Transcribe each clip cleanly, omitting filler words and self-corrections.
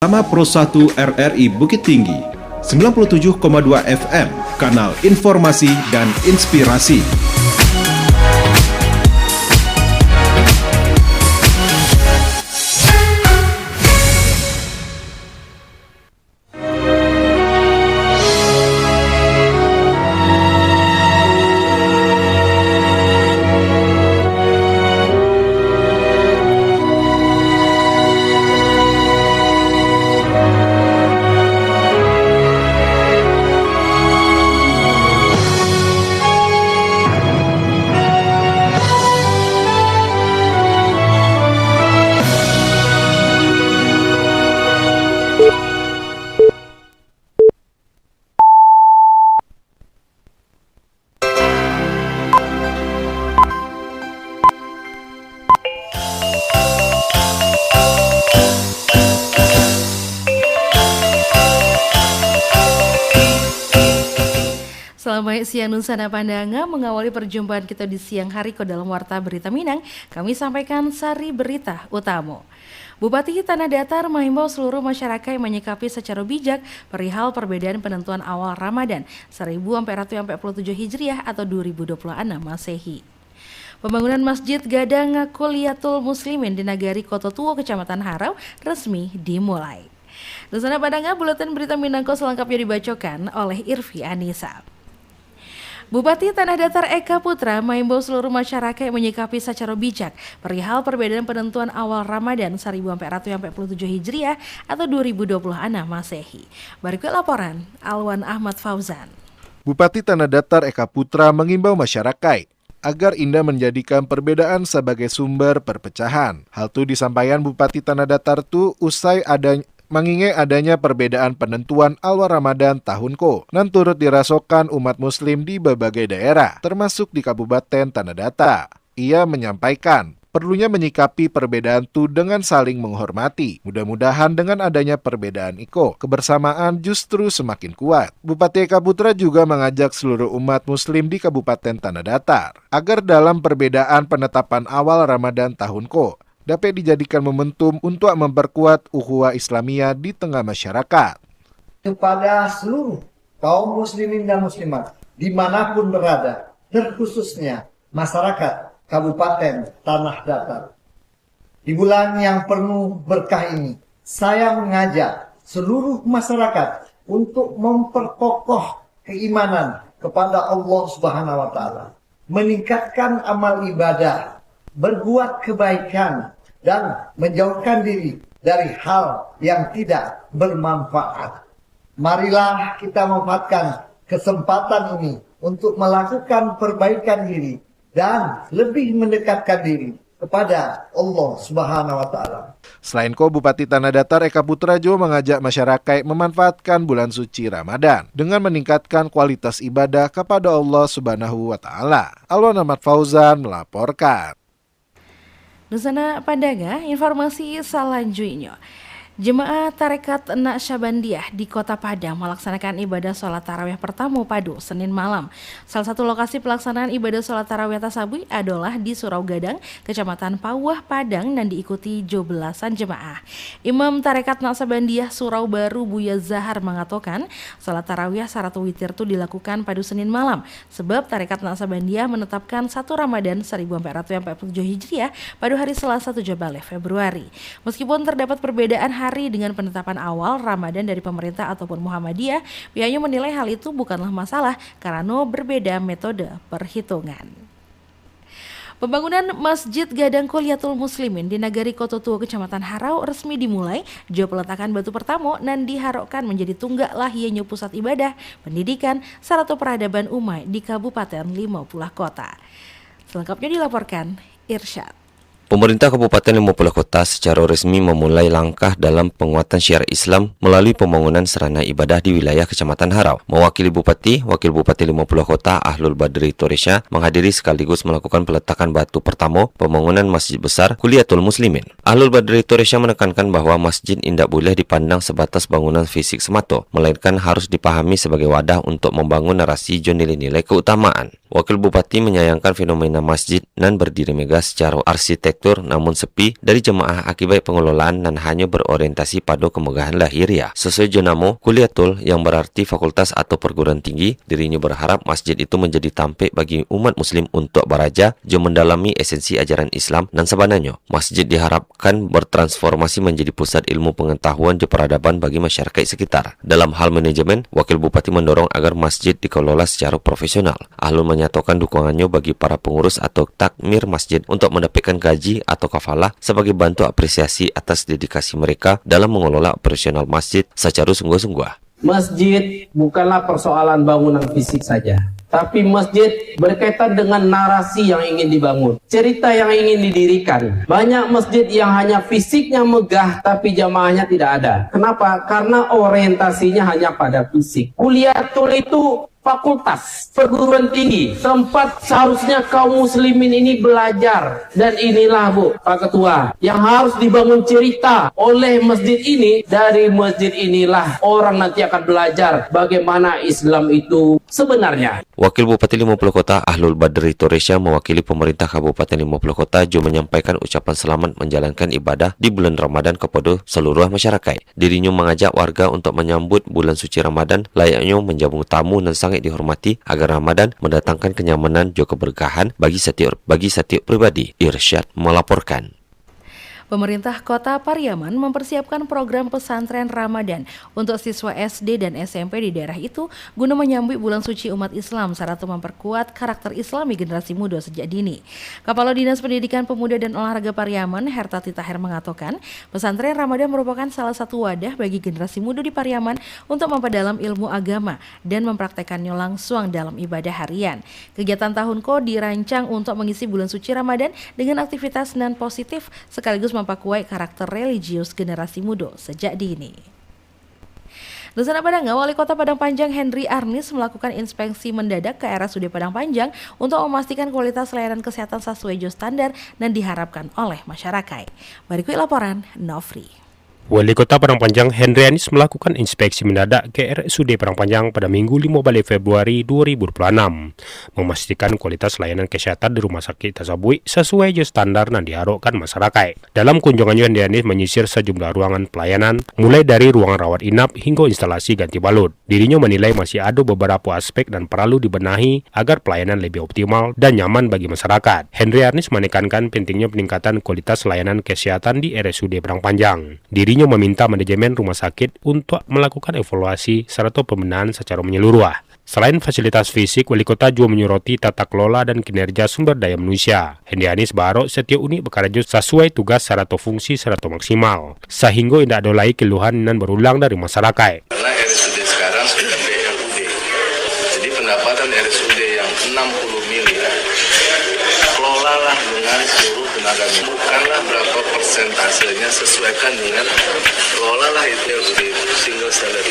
Sama Pro 1 RRI Bukit Tinggi, 97,2 FM, kanal informasi dan inspirasi. Selamat siang Nusana Pandanga, mengawali perjumpaan kita di siang hari dalam Warta Berita Minang, kami sampaikan sari berita utama. Bupati Tanah Datar menghimbau seluruh masyarakat yang menyikapi secara bijak perihal perbedaan penentuan awal Ramadan 1447 Hijriah atau 2026 Masehi. Pembangunan Masjid Gadang Kuliatul Muslimin di Nagari Kototuo, Kecamatan Harau resmi dimulai. Nusana Pandanga, buletin berita Minangko selengkapnya dibacakan oleh Irfi Anissa. Bupati Tanah Datar Eka Putra mengimbau seluruh masyarakat yang menyikapi secara bijak perihal perbedaan penentuan awal Ramadan 1447 Hijriah atau 2026 Masehi. Berikut laporan Alwan Ahmad Fauzan. Bupati Tanah Datar Eka Putra mengimbau masyarakat agar indah menjadikan perbedaan sebagai sumber perpecahan. Hal itu disampaikan Bupati Tanah Datar tu usai mengingat adanya perbedaan penentuan awal Ramadan tahun ko dan turut dirasakan umat muslim di berbagai daerah, termasuk di Kabupaten Tanah Datar. Ia menyampaikan perlunya menyikapi perbedaan itu dengan saling menghormati. Mudah-mudahan dengan adanya perbedaan kebersamaan justru semakin kuat. Bupati Eka Putra juga mengajak seluruh umat muslim di Kabupaten Tanah Datar agar dalam perbedaan penetapan awal Ramadan tahun ko dapat dijadikan momentum untuk memperkuat ukhuwah Islamiyah di tengah masyarakat. Kepada seluruh kaum muslimin dan muslimat dimanapun berada, terkhususnya masyarakat Kabupaten Tanah Datar. Di bulan yang penuh berkah ini, saya mengajak seluruh masyarakat untuk memperkokoh keimanan kepada Allah Subhanahu wa Ta'ala, meningkatkan amal ibadah, berbuat kebaikan, dan menjauhkan diri dari hal yang tidak bermanfaat. Marilah kita memanfaatkan kesempatan ini untuk melakukan perbaikan diri dan lebih mendekatkan diri kepada Allah Subhanahu wa Ta'ala. Selain Bupati Tanah Datar Eka Putra juga mengajak masyarakat memanfaatkan bulan suci Ramadan dengan meningkatkan kualitas ibadah kepada Allah Subhanahu wa Ta'ala. Alwan Ahmad Fauzan melaporkan. Nusana Pandanga, informasi selanjutnya. Jemaah Tarekat Naqsyabandiyah di Kota Padang melaksanakan ibadah sholat tarawih pertama padu Senin malam. Salah satu lokasi pelaksanaan ibadah sholat tarawih tasabuh adalah di Surau Gadang, Kecamatan Pawah, Padang, dan diikuti belasan jemaah. Imam Tarekat Naqsyabandiyah Surau Baru Buya Zahar mengatakan sholat tarawih saratu witir itu dilakukan padu Senin malam sebab Tarekat Naqsyabandiyah menetapkan 1 Ramadan 1447 Hijriah pada hari Selasa 17 Februari. Meskipun terdapat perbedaan hari dengan penetapan awal Ramadan dari pemerintah ataupun Muhammadiyah, pihaknya menilai hal itu bukanlah masalah karena berbeda metode perhitungan. Pembangunan Masjid Gadang Kuliatul Muslimin di Nagari Kototuo, Kecamatan Harau resmi dimulai. Jo peletakan batu pertama dan diharapkan menjadi tunggak lahirnya pusat ibadah, pendidikan, sarana peradaban umat di Kabupaten 50 Kota. Selengkapnya dilaporkan Irsyad. Pemerintah Kabupaten 50 Kota secara resmi memulai langkah dalam penguatan syiar Islam melalui pembangunan sarana ibadah di wilayah Kecamatan Harau. Mewakili Bupati, Wakil Bupati 50 Kota Ahlul Badri Toresya menghadiri sekaligus melakukan peletakan batu pertama pembangunan Masjid Besar Kuliatul Muslimin. Ahlul Badri Toresya menekankan bahwa masjid tidak boleh dipandang sebatas bangunan fisik semata, melainkan harus dipahami sebagai wadah untuk membangun narasi dan nilai-nilai keutamaan. Wakil Bupati menyayangkan fenomena masjid nan berdiri megah secara arsitektur arsitektur namun sepi dari jemaah akibat pengelolaan dan hanya berorientasi pada kemegahan lahiriah. Sesuai jenamo Kuliatul yang berarti fakultas atau perguruan tinggi, dirinya berharap masjid itu menjadi tampik bagi umat muslim untuk beraja dan mendalami esensi ajaran Islam dan sebenarnya masjid diharapkan bertransformasi menjadi pusat ilmu pengetahuan dan peradaban bagi masyarakat sekitar. Dalam hal manajemen, Wakil Bupati mendorong agar masjid dikelola secara profesional. Ahlul menyatakan dukungannya bagi para pengurus atau takmir masjid untuk mendapatkan gaji atau kafalah sebagai bentuk apresiasi atas dedikasi mereka dalam mengelola operasional masjid secara sungguh-sungguh. Masjid bukanlah persoalan bangunan fisik saja, tapi masjid berkaitan dengan narasi yang ingin dibangun, cerita yang ingin didirikan. Banyak masjid yang hanya fisiknya megah, tapi jamaahnya tidak ada. Kenapa? Karena orientasinya hanya pada fisik. Kuliatul itu fakultas perguruan tinggi, tempat seharusnya kaum muslimin ini belajar. Dan inilah Bu, Pak Ketua, yang harus dibangun cerita oleh masjid ini. Dari masjid inilah orang nanti akan belajar bagaimana Islam itu sebenarnya. Wakil Bupati 50 Kota Ahlul Badri Toresya mewakili pemerintah Kabupaten 50 Kota juga menyampaikan ucapan selamat menjalankan ibadah di bulan Ramadan kepada seluruh masyarakat. Dirinya mengajak warga untuk menyambut bulan suci Ramadan layaknya menjamu tamu dan sangat dihormati agar Ramadan mendatangkan kenyamanan dan keberkahan bagi setiap pribadi. Irsyad melaporkan. Pemerintah Kota Pariaman mempersiapkan program pesantren Ramadan untuk siswa SD dan SMP di daerah itu guna menyambut bulan suci umat Islam serta memperkuat karakter Islami generasi muda sejak dini. Kepala Dinas Pendidikan Pemuda dan Olahraga Pariaman, Hertati Taher mengatakan, pesantren Ramadan merupakan salah satu wadah bagi generasi muda di Pariaman untuk memperdalam ilmu agama dan mempraktekannya langsung dalam ibadah harian. Kegiatan tahun Ko dirancang untuk mengisi bulan suci Ramadan dengan aktivitas non positif sekaligus memperkuat karakter religius generasi muda sejak dini. Dusana Padang, Wali Kota Padang Panjang Henry Arnis melakukan inspeksi mendadak ke RSUD Padang Panjang untuk memastikan kualitas layanan kesehatan sesuai standar dan diharapkan oleh masyarakat. Berikut laporan Nofri. Wali Kota Padang Panjang Henry Arnis melakukan inspeksi mendadak ke RSUD Padang Panjang pada Minggu 15 Februari 2026, memastikan kualitas layanan kesehatan di Rumah Sakit Tasabui sesuai standar yang diharapkan masyarakat. Dalam kunjungannya, Henry Arnis menyisir sejumlah ruangan pelayanan, mulai dari ruang rawat inap hingga instalasi ganti balut. Dirinya menilai masih ada beberapa aspek dan perlu dibenahi agar pelayanan lebih optimal dan nyaman bagi masyarakat. Henry Arnis menekankan pentingnya peningkatan kualitas layanan kesehatan di RSUD Padang Panjang. Dirinya meminta manajemen rumah sakit untuk melakukan evaluasi serta pembenahan secara menyeluruh. Selain fasilitas fisik, Wali Kota juga menyoroti tata kelola dan kinerja sumber daya manusia. Henry Arnis berharap setiap unit bekerja sesuai tugas serta fungsi serta maksimal, sehingga tidak ada lagi keluhan yang berulang dari masyarakat. Karena RSUD sekarang sudah BLUD, jadi pendapatan RSUD yang 60 miliar, kelolalah dengan seluruh tenaga medis. Bukanlah berapa persentasenya, sesuaikan dengan kelolalah itu single salary.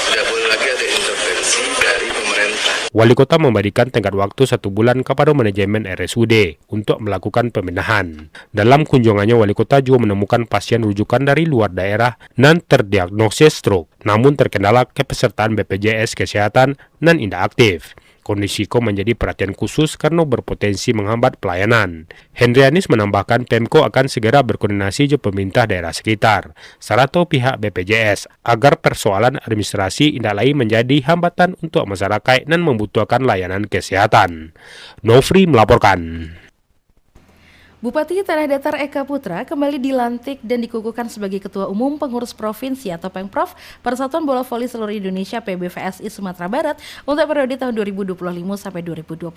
Tidak boleh lagi ada intervensi dari pemerintah. Wali Kota memberikan tenggat waktu 1 bulan kepada manajemen RSUD untuk melakukan pembenahan. Dalam kunjungannya, Wali Kota juga menemukan pasien rujukan dari luar daerah dan terdiagnosis stroke, namun terkendala kepesertaan BPJS Kesehatan dan tidak aktif. Kondisi ko menjadi perhatian khusus karena berpotensi menghambat pelayanan. Henry Arnis menambahkan Pemko akan segera berkoordinasi dengan pemerintah daerah sekitar, serta pihak BPJS, agar persoalan administrasi tidak lagi menjadi hambatan untuk masyarakat dan membutuhkan layanan kesehatan. Nofri melaporkan. Bupati Tanah Datar Eka Putra kembali dilantik dan dikukuhkan sebagai Ketua Umum Pengurus Provinsi atau Pengprov Persatuan Bola Voli Seluruh Indonesia PBVSI Sumatera Barat untuk periode tahun 2025 sampai 2029.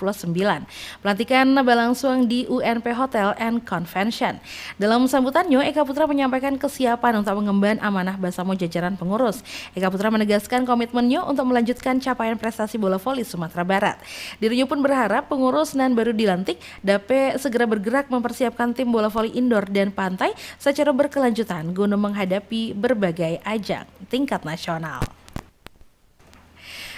Pelantikan berlangsung di UNP Hotel and Convention. Dalam sambutannya, Eka Putra menyampaikan kesiapan untuk mengemban amanah bersama jajaran pengurus. Eka Putra menegaskan komitmennya untuk melanjutkan capaian prestasi bola voli Sumatera Barat. Dirinya pun berharap pengurus nan baru dilantik dapat segera bergerak mempersiapkan tim bola voli indoor dan pantai secara berkelanjutan guna menghadapi berbagai ajang tingkat nasional.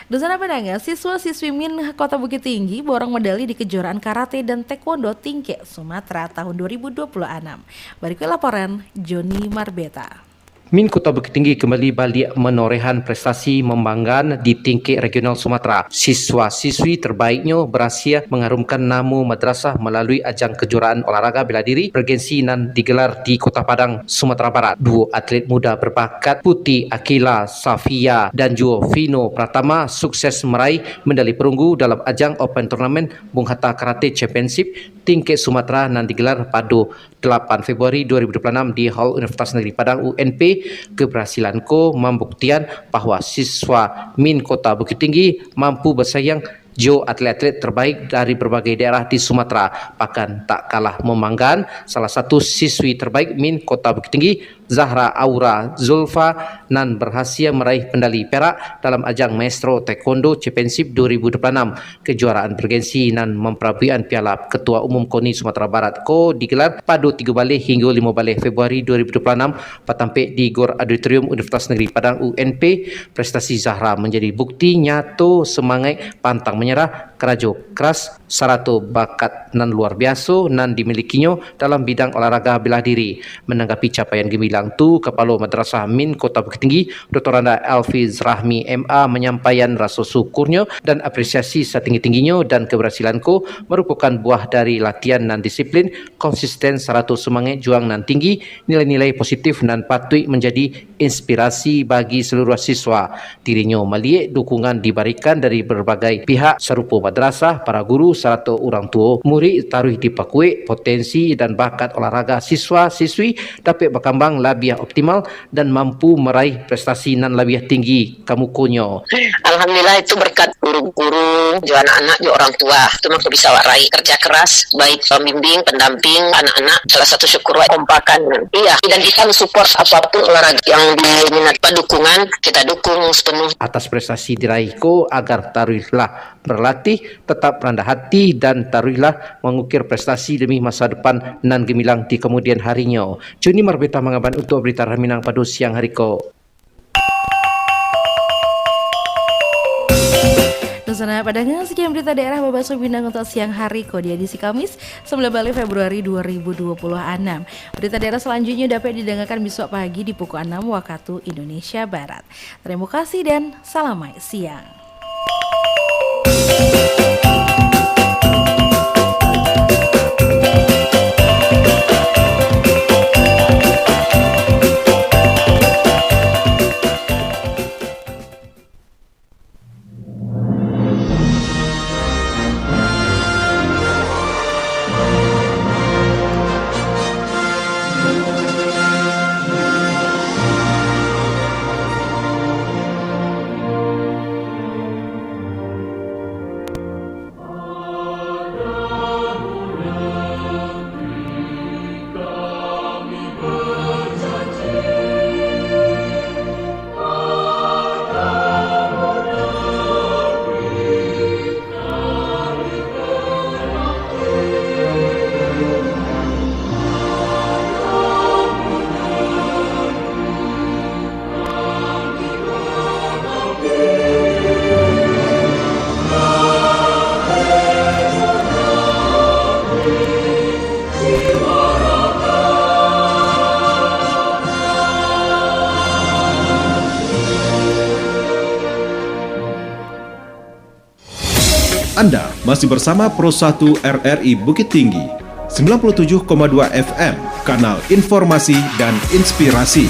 Dusana Padang, siswa-siswi MIN Kota Bukit Tinggi borong medali di kejuaraan karate dan taekwondo tingkat Sumatera tahun 2026. Berikut laporan Joni Marbeta. Min Kota Bukit Tinggi kembali balik menorehan prestasi membanggakan di tingkat regional Sumatera. Siswa-siswi terbaiknya berhasil mengharumkan nama madrasah melalui ajang kejuaraan olahraga bela diri bergensi nan digelar di Kota Padang, Sumatera Barat. Dua atlet muda berbakat Putih Akila Safia dan juga Vino Pratama sukses meraih medali perunggu dalam ajang Open Tournament Bung Hatta Karate Championship tingkat Sumatera nan digelar pada 8 Februari 2026 di Hall Universitas Negeri Padang UNP. Keberhasilanku membuktikan bahawa siswa Min Kota Bukit Tinggi mampu bersaing jo atlet-atlet terbaik dari berbagai daerah di Sumatera. Bahkan tak kalah membanggakan, salah satu siswi terbaik Min Kota Bukit Tinggi, Zahra Aura Zulfa, nan berhasil meraih medali perak dalam ajang Maestro Taekwondo Championship 2026. Kejuaraan bergensi nan memperabaikan Piala Ketua Umum KONI Sumatera Barat ko digelar pada 3 balik hingga 5 balik Februari 2026 patampik di Gor Auditorium Universitas Negeri Padang UNP. Prestasi Zahra menjadi bukti nyata semangat pantang menyerah, kerajo keras, serta bakat nan luar biasa nan dimilikinya dalam bidang olahraga bela diri. Menanggapi capaian gemilang tu, Kepala Madrasah Min Kota Bukit Tinggi, Dr. Anda Alfiz Rahmi MA menyampaikan rasa syukurnya dan apresiasi setinggi-tingginya dan keberhasilanku merupakan buah dari latihan nan disiplin, konsisten serta semangat juang nan tinggi, nilai-nilai positif nan patut menjadi inspirasi bagi seluruh siswa. Dirinya melihat dukungan diberikan dari berbagai pihak serupa madrasah, para guru serta orang tua murid taruh dipakui potensi dan bakat olahraga siswa-siswi dapat berkembang lebih optimal dan mampu meraih prestasi nan lebih tinggi kamukonyo. Alhamdulillah itu berkat guru-guru, juga anak-anak, juga orang tua. Itu maka bisa warai kerja keras, baik pembimbing, pendamping anak-anak. Salah satu syukur kompakan. Iya, dan kita mensupport apapun olahraga yang diminat dukungan, kita dukung sepenuh. Atas prestasi diraihku agar taruhlah berlatih, tetap rendah hati dan taruhlah mengukir prestasi demi masa depan nan gemilang di kemudian harinya. Juni Marbeta mengaban untuk berita Raminang pada siang hari ko. Nusana Padangan, sekian berita daerah Babaso Bintang untuk siang hari ko di edisi Kamis 19 Februari 2026. Berita daerah selanjutnya dapat didengarkan besok pagi di pukul 6 waktu Indonesia Barat. Terima kasih dan salam siang. Anda masih bersama Pro 1 RRI Bukit Tinggi, 97,2 FM, kanal informasi dan inspirasi.